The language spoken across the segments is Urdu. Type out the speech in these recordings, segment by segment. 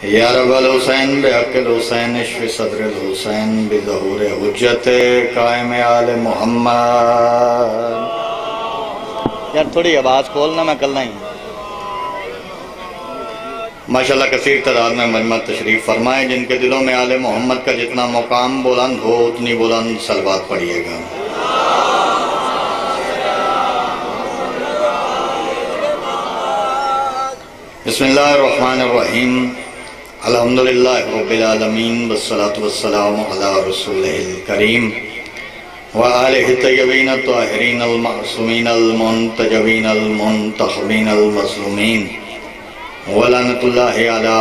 یا رب الحسین بحق الحسین اشف صدر الحسین بظہور حجت قائم آل محمد۔ یار تھوڑی آواز کھولنا، میں کل نہیں ماشاءاللہ کثیر تعداد میں مجمع تشریف فرمائے، جن کے دلوں میں آل محمد کا جتنا مقام بلند ہو اتنی بلند صلوات پڑھیے گا۔ بسم اللہ الرحمن الرحیم، الحمدللہ رب العالمین، والصلاة والسلام علی رسولہ الکریم وآلہ الطیبین الطاہرین المعصومین المنتجبین المنتخبین المظلومین ولعنۃ اللہ علی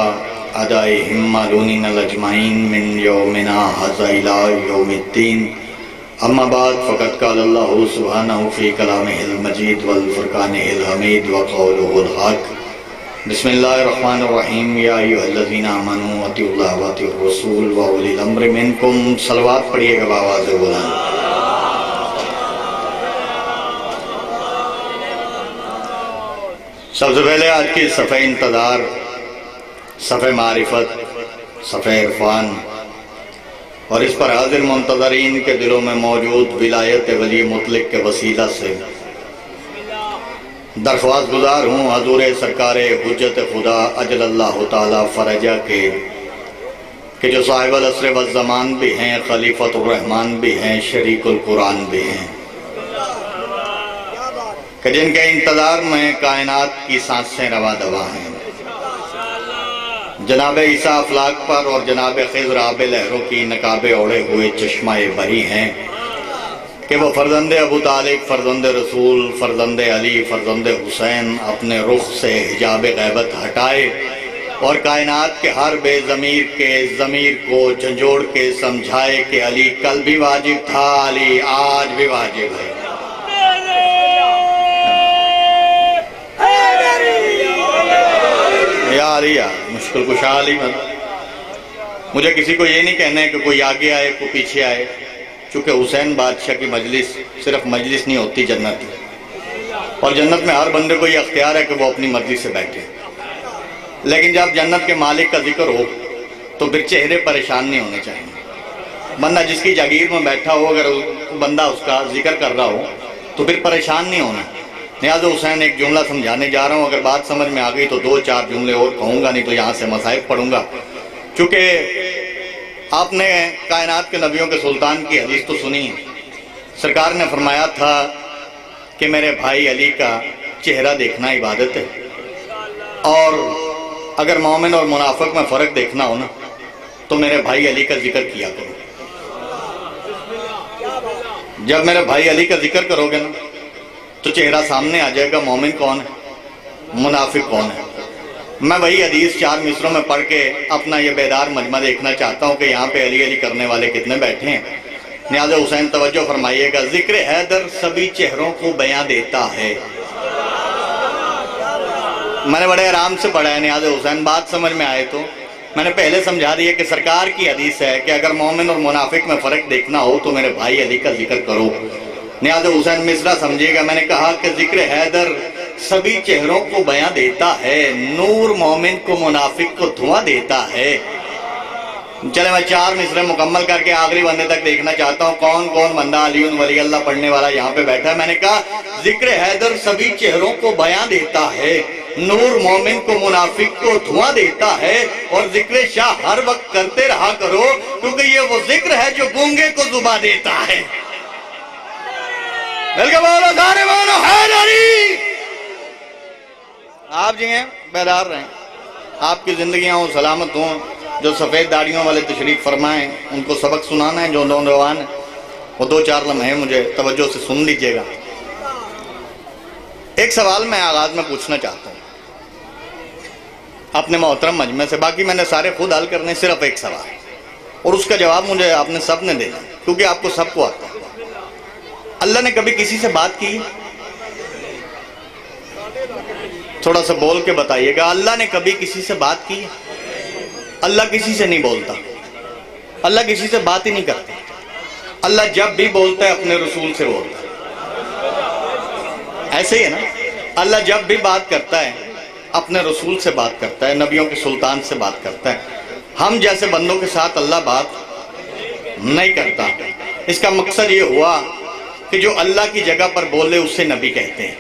اعدائہم مالونین الاجمعین من یومنا ھذا الی یوم الدین۔ اما بعد فقد قال اللہ سبحانہ فی کلامہ المجید والفرقانہ الحمید وقولہ الحق۔ بسم اللہ الرحمن الرحیم، یا ایھا الذین آمنوا اطیعوا اللہ واطیعوا الرسول واولی الامر منکم۔ صلوات پڑھیے گا بآواز بلند۔ سب سے پہلے آج کی صفحہ انتظار، صفحہ معرفت، صفحہ عرفان اور اس پر حاضر منتظرین کے دلوں میں موجود ولایت ولی مطلق کے وسیلہ سے درخواست گزار ہوں حضور سرکار حجت خدا اجل اللہ تعالی فرجہ کے کہ جو صاحب العصر والزمان بھی ہیں، خلیفۃ الرحمن بھی ہیں، شریک القرآن بھی ہیں، کہ جن کے انتظار میں کائنات کی سانسیں رواں دواں ہیں، جناب عیسیٰ افلاک پر اور جناب خضر آب لہروں کی نقابیں اوڑھے ہوئے چشمہ بری ہیں کہ وہ فرزند ابو طالب، فرزند رسول، فرزند علی، فرزند حسین اپنے رخ سے حجاب غیبت ہٹائے اور کائنات کے ہر بے ضمیر کے ضمیر کو جھنجھوڑ کے سمجھائے کہ علی کل بھی واجب تھا، علی آج بھی واجب ہے۔ یا علی مشکل کشا علی مجھے کسی کو یہ نہیں کہنا ہے کہ کوئی آگے آئے کوئی پیچھے آئے، چونکہ حسین بادشاہ کی مجلس صرف مجلس نہیں ہوتی، جنت ہے، اور جنت میں ہر بندے کو یہ اختیار ہے کہ وہ اپنی مرضی سے بیٹھے، لیکن جب جنت کے مالک کا ذکر ہو تو پھر چہرے پریشان نہیں ہونے چاہیے۔ بندہ جس کی جاگیر میں بیٹھا ہو، اگر بندہ اس کا ذکر کر رہا ہو تو پھر پریشان نہیں ہونا۔ نیاز حسین ایک جملہ سمجھانے جا رہا ہوں، اگر بات سمجھ میں آ گئی تو 2-4 جملے اور کہوں گا، نہیں تو یہاں سے مصائب پڑھوں گا، چونکہ آپ نے کائنات کے نبیوں کے سلطان کی حدیث تو سنی ہے۔ سرکار نے فرمایا تھا کہ میرے بھائی علی کا چہرہ دیکھنا عبادت ہے، اور اگر مومن اور منافق میں فرق دیکھنا ہو نا تو میرے بھائی علی کا ذکر کیا کرو۔ جب میرے بھائی علی کا ذکر کرو گے نا تو چہرہ سامنے آ جائے گا، مومن کون ہے، منافق کون ہے۔ میں وہی حدیث 4 مصروں میں پڑھ کے اپنا یہ بیدار مجمع دیکھنا چاہتا ہوں کہ یہاں پہ علی علی کرنے والے کتنے بیٹھے ہیں۔ نیاز حسین توجہ فرمائیے گا، ذکر حیدر سبھی چہروں کو بیاں دیتا ہے۔ میں نے بڑے آرام سے پڑھا ہے نیاز حسین، بات سمجھ میں آئے تو میں نے پہلے سمجھا دیا کہ سرکار کی حدیث ہے کہ اگر مومن اور منافق میں فرق دیکھنا ہو تو میرے بھائی علی کا ذکر کرو۔ نیاز حسین مصرع سمجھیے گا، میں نے کہا کہ ذکر حیدر سبھی چہروں کو بیاں دیتا ہے، نور مومن کو منافق کو دھواں دیتا ہے۔ چلے میں 4 مصرے مکمل کر کے آخری بندے تک دیکھنا چاہتا ہوں، کون کون بندہ علی ولی اللہ پڑھنے والا یہاں پہ بیٹھا ہے۔ میں نے کہا ذکر حیدر سبھی چہروں کو بیاں دیتا ہے، نور مومن کو منافق کو دھواں دیتا ہے، اور ذکر شاہ ہر وقت کرتے رہا کرو کیونکہ یہ وہ ذکر ہے جو گونگے کو زباں دیتا ہے۔ بلکہ بولو سارے بولو حیدری۔ آپ جی ہیں بیدار رہیں، آپ کی زندگیاں ہوں، سلامت ہوں۔ جو سفید داڑیوں والے تشریف فرمائیں ان کو سبق سنانا ہے، جو نوجوان ہیں وہ 2-4 لمحے مجھے توجہ سے سن لیجئے گا۔ ایک سوال میں آغاز میں پوچھنا چاہتا ہوں اپنے محترم مجمع سے، باقی میں نے سارے خود حل کرنے، صرف ایک سوال، اور اس کا جواب مجھے آپ نے سب نے دینا کیونکہ آپ کو سب کو آتا ہے۔ اللہ نے کبھی کسی سے بات کی؟ تھوڑا سا بول کے بتائیے گا، اللہ نے کبھی کسی سے بات کی؟ اللہ کسی سے نہیں بولتا، اللہ کسی سے بات ہی نہیں کرتا۔ اللہ جب بھی بولتا ہے اپنے رسول سے بولتا ہے۔ ایسے ہی ہے نا، اللہ جب بھی بات کرتا ہے اپنے رسول سے بات کرتا ہے، نبیوں کے سلطان سے بات کرتا ہے۔ ہم جیسے بندوں کے ساتھ اللہ بات نہیں کرتا۔ اس کا مقصد یہ ہوا کہ جو اللہ کی جگہ پر بولے اسے نبی کہتے ہیں۔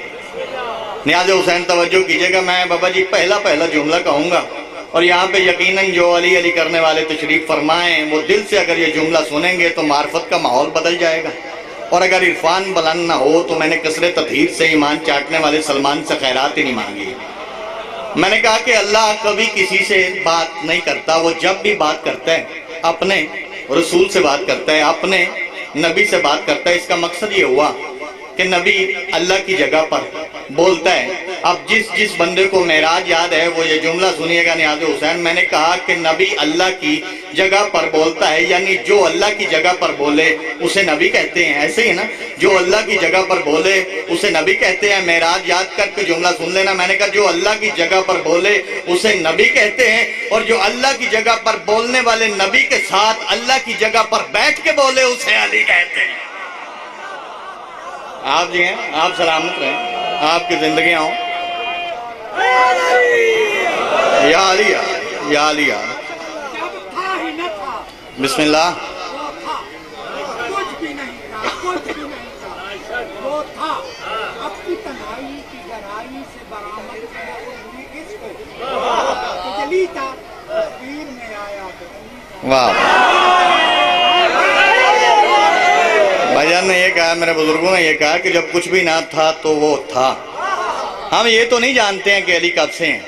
نیاز حسین توجہ کیجئے گا، میں بابا جی پہلا جملہ کہوں گا، اور یہاں پہ یقیناً جو علی علی کرنے والے تشریف فرمائیں وہ دل سے اگر یہ جملہ سنیں گے تو معرفت کا ماحول بدل جائے گا، اور اگر عرفان بلند نہ ہو تو میں نے کثرت تطہیر سے ایمان چاٹنے والے سلمان سے خیرات ہی نہیں مانگی۔ میں نے کہا کہ اللہ کبھی کسی سے بات نہیں کرتا، وہ جب بھی بات کرتا ہے اپنے رسول سے بات کرتا ہے، اپنے نبی سے بات کرتا ہے۔ اس کا مقصد یہ ہوا کہ نبی اللہ کی جگہ پر بولتا ہے۔ اب جس بندے کو معراج یاد ہے وہ یہ جملہ سنیے گا نیاز حسین، میں نے کہا کہ نبی اللہ کی جگہ پر بولتا ہے، یعنی جو اللہ کی جگہ پر بولے اسے نبی کہتے ہیں۔ ایسے ہی نا، جو اللہ کی جگہ پر بولے اسے نبی کہتے ہیں۔ معراج یاد کر کے جملہ سن لینا، میں نے کہا جو اللہ کی جگہ پر بولے اسے نبی کہتے ہیں، اور جو اللہ کی جگہ پر بولنے والے نبی کے ساتھ اللہ کی جگہ پر بیٹھ کے بولے اسے علی کہتے ہیں۔ آپ جی ہیں، آپ سلامت رہیں، آپ کی زندگیاں ہوں۔ یا علی یا علی یا بسم اللہ۔ کچھ بھی نہیں تھا، وہ تھا اپنی تنہائی کی گہرائی سے برآمد کیا انہیں اس کو جلی تھا تصویر میں آیا۔ واہ، بھائی جان نے یہ کہا، میرے بزرگوں نے یہ کہا کہ جب کچھ بھی نہ تھا تو وہ تھا۔ ہم یہ تو نہیں جانتے ہیں کہ علی کب سے ہیں،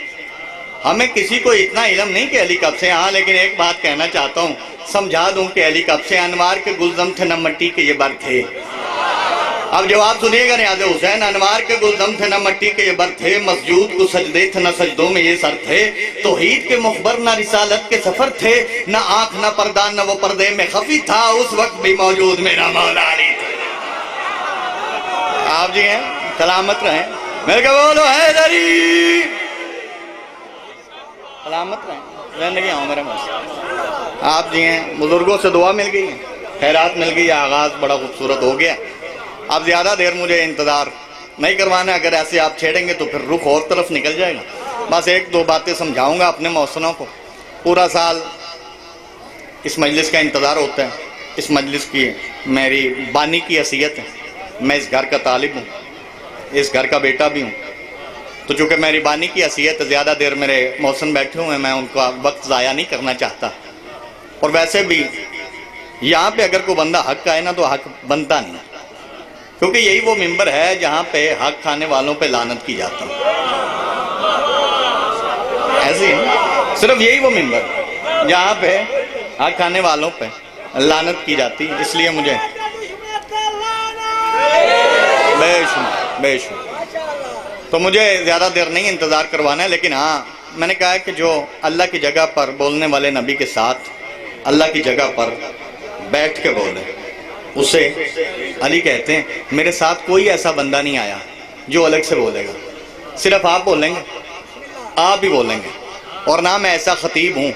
ہمیں کسی کو اتنا علم نہیں کہ علی کب سے ہیں۔ ہاں لیکن ایک بات کہنا چاہتا ہوں، سمجھا دوں کہ علی کب سے۔ انوار کے گلزم تھے نہ مٹی کے یہ بر تھے۔ اب جواب سنیے گا نیاز حسین، انوار کے گلزم تھے نہ مٹی کے یہ بر تھے، مسجود کو سجدے تھے نہ سجدوں میں یہ سر تھے، توحید کے مخبر نہ رسالت کے سفر تھے، نہ آنکھ نہ پردہ نہ وہ پردے میں خفی تھا، اس وقت بھی موجود میرا مولا علی تھا۔ آپ جی ہیں، سلامت رہیں، میرے کو بولو حیدری، سلامت رہیں، زندگی ہوں میرے مولا۔ آپ جی ہیں، بزرگوں سے دعا مل گئی ہے، خیرات مل گئی ہے، آغاز بڑا خوبصورت ہو گیا۔ اب زیادہ دیر مجھے انتظار نہیں کروانا، اگر ایسے آپ چھیڑیں گے تو پھر رخ اور طرف نکل جائے گا۔ بس ایک دو باتیں سمجھاؤں گا اپنے محسنوں کو۔ پورا سال اس مجلس کا انتظار ہوتا ہے، اس مجلس کی میری بانی کی حیثیت ہے، میں اس گھر کا طالب ہوں، اس گھر کا بیٹا بھی ہوں، تو چونکہ میری بانی کی حیثیت زیادہ دیر میرے محسن بیٹھے ہوئے ہیں، میں ان کا وقت ضائع نہیں کرنا چاہتا۔ اور ویسے بھی یہاں پہ اگر کوئی بندہ حق کا ہے نا تو حق بنتا نہیں، کیونکہ یہی وہ ممبر ہے جہاں پہ حق کھانے والوں پہ لعنت کی جاتی ہے۔ ایسے ہی صرف یہی وہ ممبر ہے جہاں پہ حق کھانے والوں پہ لعنت کی جاتی ہے۔ اس لیے مجھے بے شمار تو مجھے زیادہ دیر نہیں انتظار کروانا ہے، لیکن ہاں میں نے کہا ہے کہ جو اللہ کی جگہ پر بولنے والے نبی کے ساتھ اللہ کی جگہ پر بیٹھ کے بولے اسے علی کہتے ہیں۔ میرے ساتھ کوئی ایسا بندہ نہیں آیا جو الگ سے بولے گا، صرف آپ بولیں گے، آپ ہی بولیں گے، اور نہ میں ایسا خطیب ہوں۔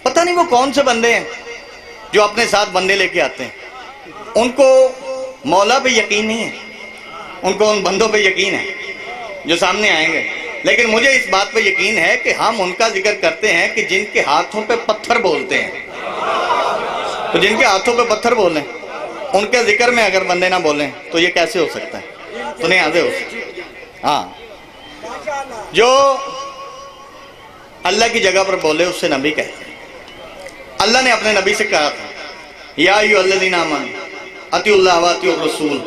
پتہ نہیں وہ کون سے بندے ہیں جو اپنے ساتھ بندے لے کے آتے ہیں، ان کو مولا پہ یقین نہیں ہے، ان کو ان بندوں پہ یقین ہے جو سامنے آئیں گے، لیکن مجھے اس بات پہ یقین ہے کہ ہم ان کا ذکر کرتے ہیں کہ جن کے ہاتھوں پہ پتھر بولتے ہیں۔ تو جن کے ہاتھوں پہ پتھر بولیں، ان کے ذکر میں اگر بندے نہ بولیں تو یہ کیسے ہو سکتا ہے؟ تو نہیں آتے ہو سکتا۔ ہاں، جو اللہ کی جگہ پر بولے اسے نبی کہتے ہیں۔ اللہ نے اپنے نبی سے کہا تھا، یا ایھا الذین آمنوا اطیعوا اللہ واطیعوا الرسول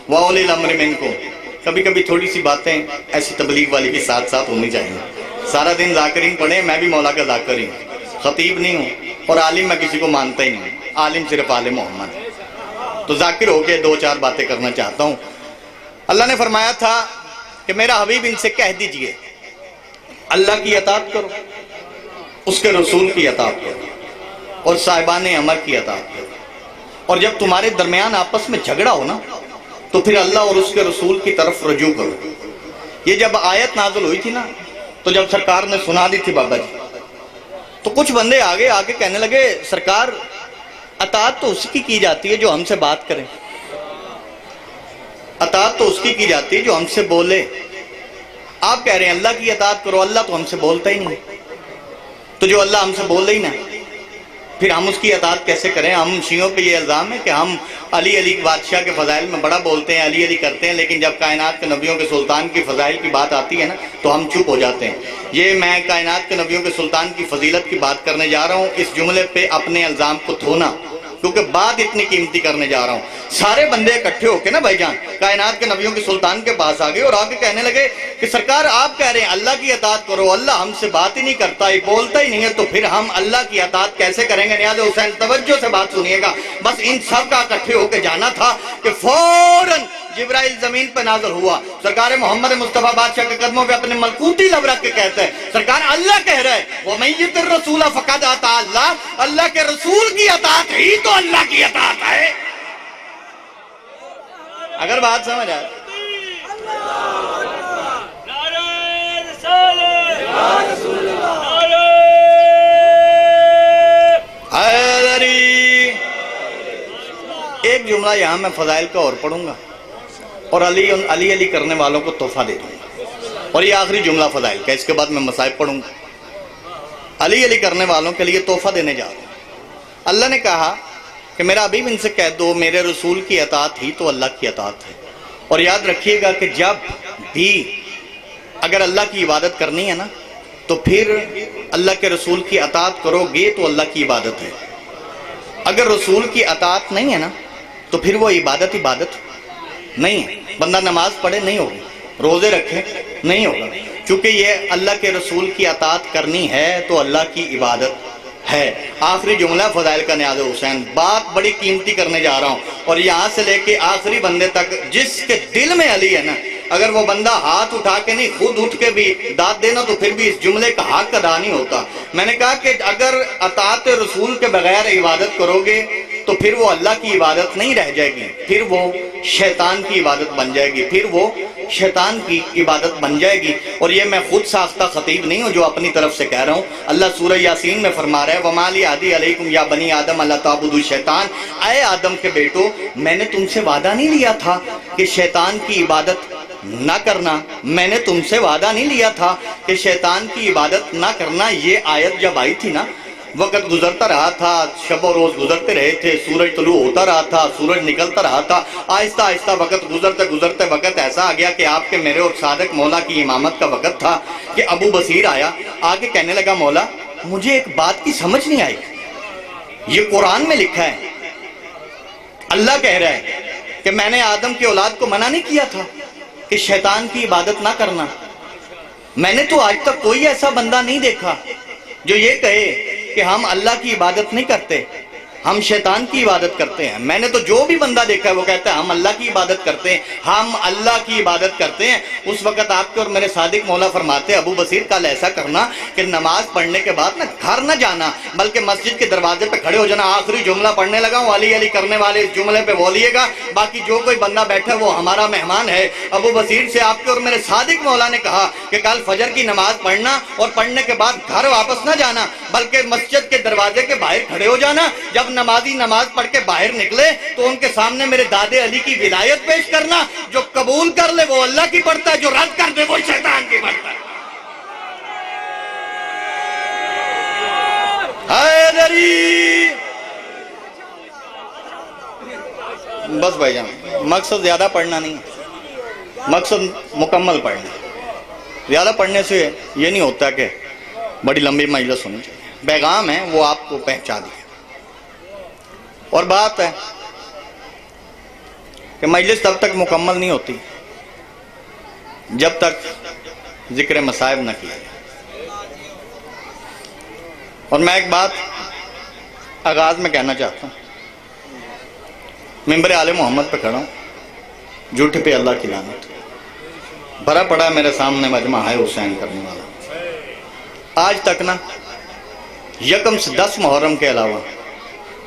واولی الامر منکم۔ کبھی کبھی تھوڑی سی باتیں ایسی تبلیغ والی کے ساتھ ساتھ ہونی چاہیے۔ سارا دن ذاکرین پڑھیں، میں بھی مولا کا ذاکر ہی ہوں، خطیب نہیں ہوں، اور عالم میں کسی کو مانتا ہی نہیں ہوں، عالم صرف عالم محمد ہے، تو ذاکر ہو کے دو چار باتیں کرنا چاہتا ہوں۔ اللہ نے فرمایا تھا کہ میرا حبیب ان سے کہہ دیجئے اللہ کی اطاعت کرو، اس کے رسول کی اطاعت کرو، اور صاحبان امر کی اطاعت کرو، اور جب تمہارے درمیان آپس میں جھگڑا ہو نا تو پھر اللہ اور اس کے رسول کی طرف رجوع کرو۔ یہ جب آیت نازل ہوئی تھی نا تو جب سرکار نے سنا دی تھی بابا جی، تو کچھ بندے آگے کہنے لگے سرکار اطاعت تو اس کی جاتی ہے جو ہم سے بات کرے، اطاعت تو اس کی جاتی ہے جو ہم سے بولے، آپ کہہ رہے ہیں اللہ کی اطاعت کرو، اللہ تو ہم سے بولتا ہی نہیں، تو جو اللہ ہم سے بول رہی نا پھر ہم اس کی اطاعت کیسے کریں؟ ہم شیعوں پہ یہ الزام ہے کہ ہم علی علی بادشاہ کے فضائل میں بڑا بولتے ہیں، علی علی کرتے ہیں، لیکن جب کائنات کے نبیوں کے سلطان کی فضائل کی بات آتی ہے نا تو ہم چپ ہو جاتے ہیں۔ یہ میں کائنات کے نبیوں کے سلطان کی فضیلت کی بات کرنے جا رہا ہوں، اس جملے پہ اپنے الزام کو دھونا، کیونکہ بات اتنی قیمتی کرنے جا رہا ہوں۔ سارے بندے اکٹھے ہو کے نا بھائی جان کائنات کے نبیوں کے سلطان کے پاس آگے اور آگے کہنے لگے کہ سرکار آپ کہہ رہے ہیں اللہ کی اطاعت کرو، اللہ ہم سے بات ہی نہیں کرتا، ہی بولتا ہی نہیں ہے، تو پھر ہم اللہ کی اطاعت کیسے کریں گے؟ نیاز حسین توجہ سے بات سنیے گا، بس ان سب کا اکٹھے ہو کے جانا تھا کہ فوراً جبرائیل زمین پہ نازل ہوا، سرکار محمد مصطفیٰ بادشاہ کے قدموں پہ اپنے ملکوتی لب رکھ کے کہتے ہیں سرکار اللہ کہہ رہا ہے وَمَن يُطِعِ الرَّسُولَ فَقَدْ أَطَاعَ اللَّهَ، اللہ کے رسول کی اطاعت ہی تو اللہ کی اطاعت ہے۔ اگر بات سمجھ آئے حیدری، ایک جملہ یہاں میں فضائل کا اور پڑھوں گا اور علی علی کرنے والوں کو تحفہ دے دوں گا، اور یہ آخری جملہ فضائل کا، اس کے بعد میں مصائب پڑھوں گا۔ علی علی کرنے والوں کے لیے تحفہ دینے جا رہا ہوں۔ اللہ نے کہا کہ میرا حبیب ان سے کہہ دو میرے رسول کی اطاعت ہی تو اللہ کی اطاعت ہے، اور یاد رکھیے گا کہ جب بھی اگر اللہ کی عبادت کرنی ہے نا تو پھر اللہ کے رسول کی اطاعت کرو گے تو اللہ کی عبادت ہے، اگر رسول کی اطاعت نہیں ہے نا تو پھر وہ عبادت نہیں ہے۔ بندہ نماز پڑھے نہیں ہوگی، روزے رکھے نہیں ہوگا، چونکہ یہ اللہ کے رسول کی اطاعت کرنی ہے تو اللہ کی عبادت ہے۔ آخری جملہ فضائل کا نیاز حسین، بات بڑی قیمتی کرنے جا رہا ہوں، اور یہاں سے لے کے آخری بندے تک جس کے دل میں علی ہے نا، اگر وہ بندہ ہاتھ اٹھا کے نہیں خود اٹھ کے بھی داد دینا تو پھر بھی اس جملے کا حق ادا نہیں ہوتا۔ میں نے کہا کہ اگر اطاعت رسول کے بغیر عبادت کرو گے تو پھر وہ اللہ کی عبادت نہیں رہ جائے گی، پھر وہ شیطان کی عبادت بن جائے گی، پھر وہ شیطان کی عبادت بن جائے گی۔ اور یہ میں خود ساختہ خطیب نہیں ہوں جو اپنی طرف سے کہہ رہا ہوں، اللہ سورہ یاسین میں فرما رہا ہے وَمَا لِي عَدِي عَلَيْكُمْ يَا بَنِي آدَمَ أَلَّا تَعْبُدُوا الشَّيْطَانَ، اے آدم کے بیٹو میں نے تم سے وعدہ نہیں لیا تھا کہ شیطان کی عبادت نہ کرنا، میں نے تم سے وعدہ نہیں لیا تھا کہ شیطان کی عبادت نہ کرنا۔ یہ آیت جب آئی تھی نا، وقت گزرتا رہا تھا، شب و روز گزرتے رہے تھے، سورج طلوع ہوتا رہا تھا، سورج نکلتا رہا تھا، آہستہ آہستہ وقت گزرتے وقت ایسا آ گیا کہ آپ کے میرے اور صادق مولا کی امامت کا وقت تھا کہ ابو بصیر آیا، آگے کہنے لگا مولا مجھے ایک بات کی سمجھ نہیں آئی، یہ قرآن میں لکھا ہے، اللہ کہہ رہا ہے کہ میں نے آدم کی اولاد کو منع نہیں کیا تھا کہ شیطان کی عبادت نہ کرنا، میں نے تو آج تک کوئی ایسا بندہ نہیں دیکھا جو یہ کہے کہ ہم اللہ کی عبادت نہیں کرتے، ہم شیطان کی عبادت کرتے ہیں۔ میں نے تو جو بھی بندہ دیکھا ہے وہ کہتا ہے ہم اللہ کی عبادت کرتے ہیں، ہم اللہ کی عبادت کرتے ہیں۔ اس وقت آپ کے اور میرے صادق مولا فرماتے ابو بصیر کل ایسا کرنا کہ نماز پڑھنے کے بعد نا گھر نہ جانا بلکہ مسجد کے دروازے پہ کھڑے ہو جانا۔ آخری جملہ پڑھنے لگا ہوں، علی علی کرنے والے اس جملے پہ بولیے گا، باقی جو کوئی بندہ بیٹھا ہے وہ ہمارا مہمان ہے۔ ابو بصیر سے آپ کے اور میرے صادق مولا نے کہا کہ کل فجر کی نماز پڑھنا اور پڑھنے کے بعد گھر واپس نہ جانا بلکہ مسجد کے دروازے کے باہر کھڑے ہو جانا، جب نمازی نماز پڑھ کے باہر نکلے تو ان کے سامنے میرے دادے علی کی ولایت پیش کرنا، جو قبول کر لے وہ اللہ کی پڑھتا ہے، جو رد کر دے وہ شیطان کی پڑھتا ہے۔ حیدری، بس بھائی جان مقصد زیادہ پڑھنا نہیں، مقصد مکمل پڑھنا۔ زیادہ پڑھنے سے یہ نہیں ہوتا کہ بڑی لمبی مجلس ہونی چاہیے، پیغام ہے وہ آپ کو پہنچا دیا۔ اور بات ہے کہ مجلس تب تک مکمل نہیں ہوتی جب تک ذکر مصائب نہ کیا جائے۔ اور میں ایک بات آغاز میں کہنا چاہتا ہوں، ممبر آل محمد پہ کھڑا ہوں، جھوٹ پہ اللہ کی لعنت، بھرا پڑا میرے سامنے مجمع ہے حسین کرنے والا۔ آج تک نا یکم سے 10 محرم کے علاوہ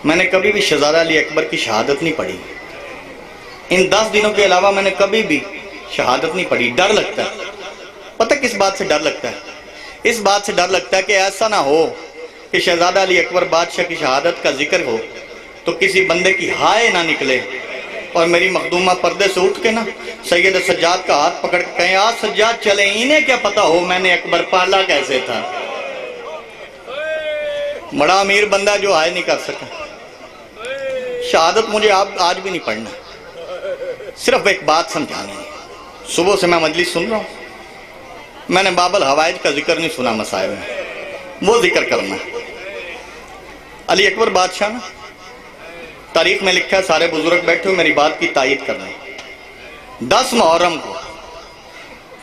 میں نے کبھی بھی شہزادہ علی اکبر کی شہادت نہیں پڑھی، ان 10 دنوں کے علاوہ میں نے کبھی بھی شہادت نہیں پڑھی۔ ڈر لگتا ہے، پتہ کس بات سے ڈر لگتا ہے؟ اس بات سے ڈر لگتا ہے کہ ایسا نہ ہو کہ شہزادہ علی اکبر بادشاہ کی شہادت کا ذکر ہو تو کسی بندے کی ہائے نہ نکلے اور میری مخدومہ پردے سے اٹھ کے نا سید سجاد کا ہاتھ پکڑ کے کہیں آج سجاد چلے، انہیں کیا پتا ہو میں نے اکبر پالا کیسے تھا۔ بڑا امیر بندہ جو آئے نہیں کر سکا۔ شہادت مجھے آج بھی نہیں پڑھنا، صرف ایک بات سمجھانے ہے۔ صبح سے میں مجلس سن رہا ہوں، میں نے باب الحوائج کا ذکر نہیں سنا مسائل میں، وہ ذکر کرنا ہے۔ علی اکبر بادشاہ نا تاریخ میں لکھا ہے، سارے بزرگ بیٹھے ہو میری بات کی تائید کرنا ہے۔ 10 محرم کو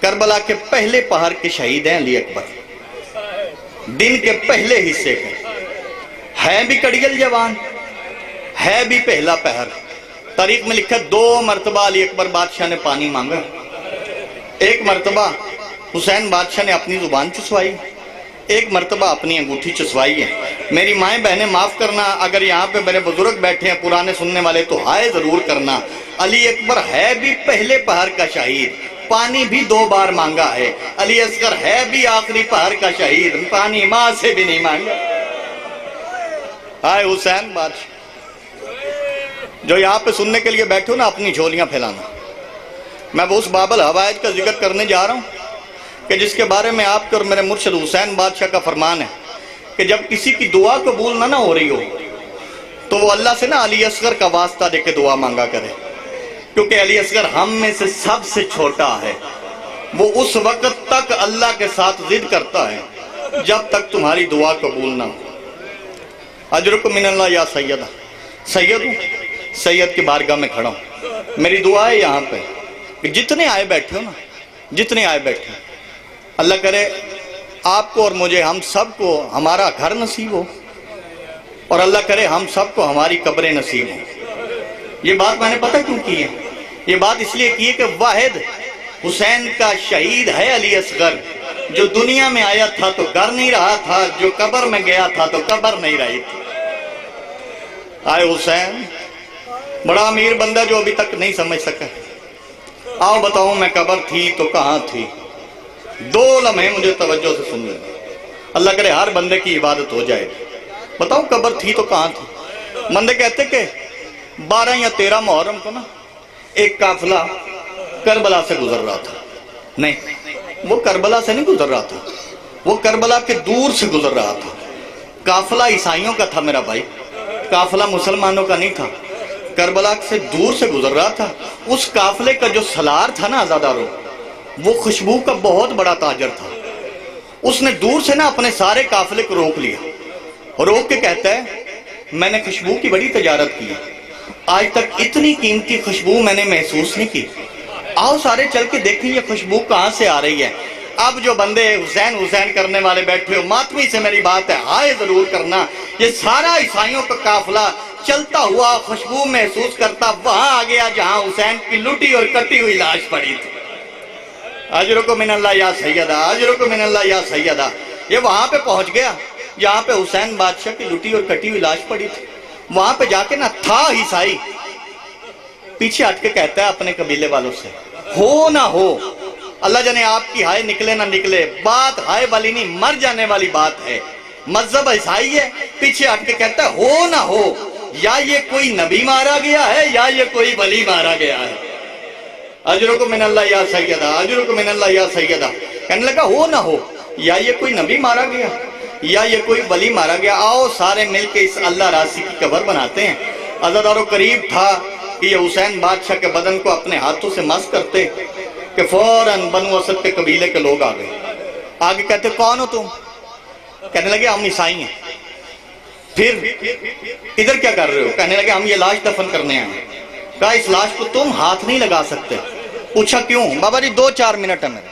کربلا کے پہلے پہر کے شہید ہیں علی اکبر، دن کے پہلے حصے کے، ہے بھی کڑگل جوان، ہے بھی پہلا پہر۔ تاریخ میں لکھا 2 مرتبہ علی اکبر بادشاہ نے پانی مانگا۔ ایک مرتبہ حسین بادشاہ نے اپنی زبان چسوائی، ایک مرتبہ اپنی انگوٹھی چسوائی ہے۔ میری مائیں بہنیں معاف کرنا، اگر یہاں پہ میرے بزرگ بیٹھے ہیں پرانے سننے والے تو ہائے ضرور کرنا۔ علی اکبر ہے بھی پہلے پہر کا شہید، پانی بھی 2 بار مانگا ہے۔ علی اصغر ہے بھی آخری پہر کا شہید، پانی ماں سے بھی نہیں مانگا۔ ہائے حسین بادشاہ، جو یہاں پہ سننے کے لیے بیٹھے ہو نا اپنی جھولیاں پھیلانا۔ میں وہ اس باب الحوائج کا ذکر کرنے جا رہا ہوں کہ جس کے بارے میں آپ کے اور میرے مرشد حسین بادشاہ کا فرمان ہے کہ جب کسی کی دعا قبول نہ ہو رہی ہو تو وہ اللہ سے نا علی اصغر کا واسطہ دے کے دعا مانگا کرے، کیونکہ علی اصغر ہم میں سے سب سے چھوٹا ہے۔ وہ اس وقت تک اللہ کے ساتھ ضد کرتا ہے جب تک تمہاری دعا قبول نہ ہو۔ اجرکم من اللہ یا سیدہ، سید ہوں، سید کی بارگاہ میں کھڑا ہوں۔ میری دعا ہے یہاں پہ کہ جتنے آئے بیٹھے ہو نا، جتنے آئے بیٹھے، اللہ کرے آپ کو اور مجھے، ہم سب کو ہمارا گھر نصیب ہو، اور اللہ کرے ہم سب کو ہماری قبریں نصیب ہوں۔ یہ بات میں نے پتہ کیوں کی ہے؟ یہ بات اس لیے کی ہے کہ واحد حسین کا شہید ہے علی اصغر، جو دنیا میں آیا تھا تو گھر نہیں رہا تھا، جو قبر میں گیا تھا تو قبر نہیں رہی تھی۔ آئے حسین، بڑا امیر بندہ جو ابھی تک نہیں سمجھ سکا۔ آؤ بتاؤں میں قبر تھی تو کہاں تھی؟ 2 لمحے مجھے توجہ سے سن لیں، اللہ کرے ہر بندے کی عبادت ہو جائے۔ بتاؤں قبر تھی تو کہاں تھی؟ بندے کہتے کہ 12 یا 13 محرم کو نا ایک قافلہ کربلا سے گزر رہا تھا۔ نہیں، وہ کربلا سے نہیں گزر رہا تھا، وہ کربلا کے دور سے گزر رہا تھا۔ قافلہ عیسائیوں کا تھا میرا بھائی، قافلہ مسلمانوں کا نہیں تھا، کربلا سے دور سے گزر رہا تھا۔ اس قافلے کا جو سالار تھا نا عزادارو، وہ خوشبو کا بہت بڑا تاجر تھا۔ اس نے دور سے نا اپنے سارے قافلے کو روک لیا، روک کے کہتا ہے میں نے خوشبو کی بڑی تجارت کی، آج تک اتنی قیمتی خوشبو میں نے محسوس نہیں کی، آؤ سارے چل کے دیکھیں یہ خوشبو کہاں سے آ رہی ہے۔ اب جو بندے حسین حسین کرنے والے بیٹھے ہو، ماتمی سے میری بات ہے، ہائے ضرور کرنا، یہ سارا عیسائیوں کا قافلہ چلتا ہوا خوشبو محسوس کرتا وہاں آ گیا جہاں حسین کی لٹی اور کٹی ہوئی لاش پڑی تھی۔ اجرکم من اللہ یا سیدہ، اجرکم من اللہ یا سیدہ۔ یہ وہاں پہ پہنچ گیا جہاں پہ حسین بادشاہ کی لٹی اور کٹی ہوئی لاش پڑی تھی۔ وہاں پہ جا کے نا تھا عیسائی، پیچھے ہٹ کے کہتا ہے اپنے قبیلے والوں سے، ہو نہ ہو، اللہ جانے آپ کی ہائے نکلے نہ نکلے، بات ہائے والی نہیں، مر جانے والی بات ہے۔ مذہب عیسائی ہے، پیچھے ہٹ کے کہتا ہے ہو نہ ہو، یا یہ کوئی نبی مارا گیا ہے یا یہ کوئی ولی مارا گیا ہے۔ اجرکم من اللہ یا سیدہ، اجرکم من اللہ یا سیدہ۔ کہنے لگا ہو نہ ہو، یا یہ کوئی نبی مارا گیا یا یہ کوئی ولی مارا گیا، آؤ سارے مل کے اس اللہ راسی کی قبر بناتے ہیں۔ عزادارو قریب تھا کہ یہ حسین بادشاہ کے بدن کو اپنے ہاتھوں سے مس کرتے کہ فوراً بنو اسد کے قبیلے کے لوگ آ گئے۔ آگے کہتے کون ہو تم؟ کہنے لگے ہم عیسائی ہیں۔ پھر ادھر کیا کر رہے ہو؟ کہنے لگے ہم یہ لاش دفن کرنے آئے۔ کہا اس لاش کو تم ہاتھ نہیں لگا سکتے۔ پوچھا کیوں؟ بابا جی 2-4 منٹ ہے میرے۔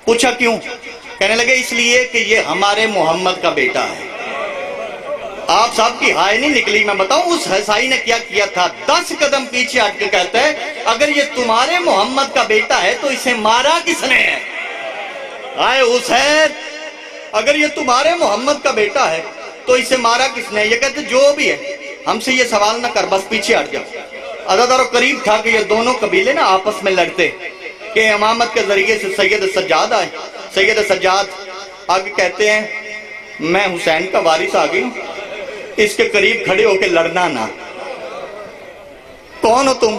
پوچھا کیوں؟ کہنے لگے اس لیے کہ یہ ہمارے محمد کا بیٹا ہے۔ آپ صاحب کی ہائے نہیں نکلی۔ میں بتاؤں اس عیسائی نے کیا کیا تھا؟ 10 قدم پیچھے ہٹ کے کہتا ہے اگر یہ تمہارے محمد کا بیٹا ہے تو اسے مارا کس نے ہے؟ آئے حسین، اگر یہ تمہارے محمد کا بیٹا ہے تو اسے مارا کس نے؟ یہ کہتے جو بھی ہے ہم سے یہ سوال نہ کر، بس پیچھے ہٹ جاؤ۔ عزادارو قریب تھا کہ یہ دونوں قبیلے نا آپس میں لڑتے کہ امامت کے ذریعے سے سید سجاد آئے۔ سید سجاد آگے کہتے ہیں میں حسین کا وارث آ گئی ہوں، اس کے قریب کھڑے ہو کے لڑنا نہ۔ کون ہو تم؟